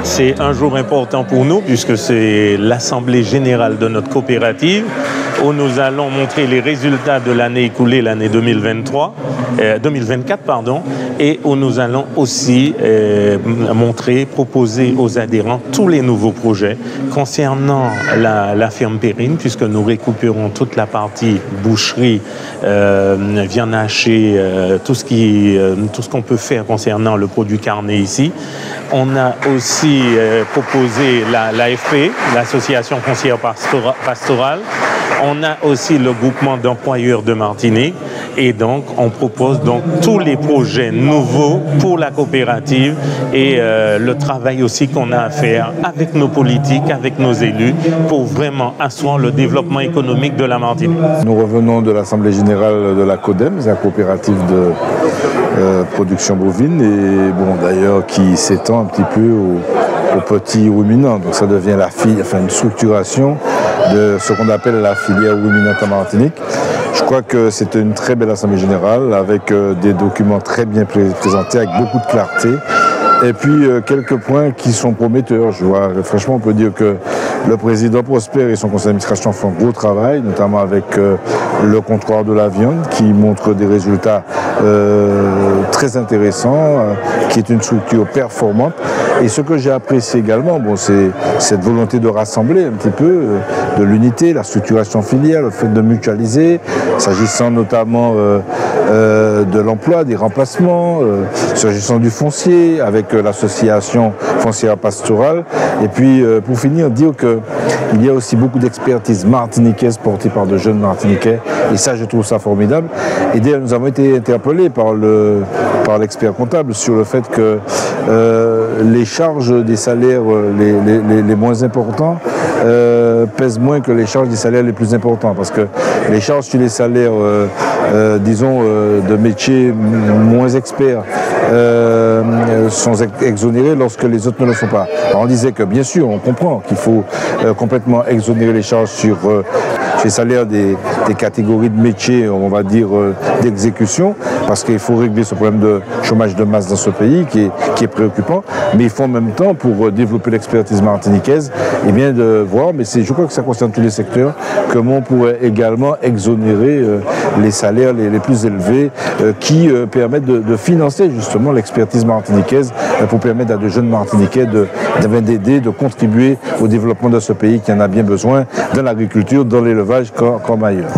C'est un jour important pour nous puisque c'est l'assemblée générale de notre coopérative où nous allons montrer les résultats de l'année écoulée, l'année 2024, et où nous allons aussi proposer aux adhérents tous les nouveaux projets concernant la ferme Périne, puisque nous récupérons toute la partie boucherie, viande hachée, tout ce qu'on peut faire concernant le produit carné ici. On a aussi proposé l'AFP, l'Association foncière pastorale. On a aussi le groupement d'employeurs de Martinique et donc on propose donc tous les projets nouveaux pour la coopérative et le travail aussi qu'on a à faire avec nos politiques, avec nos élus pour vraiment asseoir le développement économique de la Martinique. Nous revenons de l'Assemblée générale de la CODEM, la coopérative de production bovine et bon d'ailleurs qui s'étend un petit peu aux petits ruminants. Donc ça devient une structuration de ce qu'on appelle la filière ruminante en Martinique. Je crois que c'était une très belle assemblée générale avec des documents très bien présentés, avec beaucoup de clarté. Et puis quelques points qui sont prometteurs. Franchement, on peut dire que le président Prosper et son conseil d'administration font un gros travail, notamment avec le comptoir de la viande qui montre des résultats très intéressants, qui est une structure performante. Et ce que j'ai apprécié également, c'est cette volonté de rassembler un petit peu de l'unité, la structuration filiale, le fait de mutualiser, s'agissant notamment de l'emploi, des remplacements, s'agissant du foncier, avec l'association foncière pastorale. Et puis, pour finir, dire qu'il y a aussi beaucoup d'expertise martiniquaise portée par de jeunes Martiniquais. Et ça, je trouve ça formidable. Et d'ailleurs, nous avons été interpellés par l'expert comptable sur le fait que les charges des salaires les moins importants pèsent moins que les charges des salaires les plus importants. Parce que les charges sur les salaires, disons, de métiers moins experts sont exonérées lorsque les autres ne le font pas. Alors on disait que bien sûr, on comprend qu'il faut complètement exonérer les charges sur les salaires des catégories de métiers, on va dire, d'exécution, parce qu'il faut régler ce problème de chômage de masse dans ce pays qui est préoccupant. Mais il faut en même temps, pour développer l'expertise martiniquaise, et bien de voir, mais je crois que ça concerne tous les secteurs, comment on pourrait également exonérer les salaires les plus élevés qui permettent de financer justement l'expertise martiniquaise pour permettre à de jeunes Martiniquais d'aider, de contribuer au développement de ce pays qui en a bien besoin, dans l'agriculture, dans l'élevage comme ailleurs.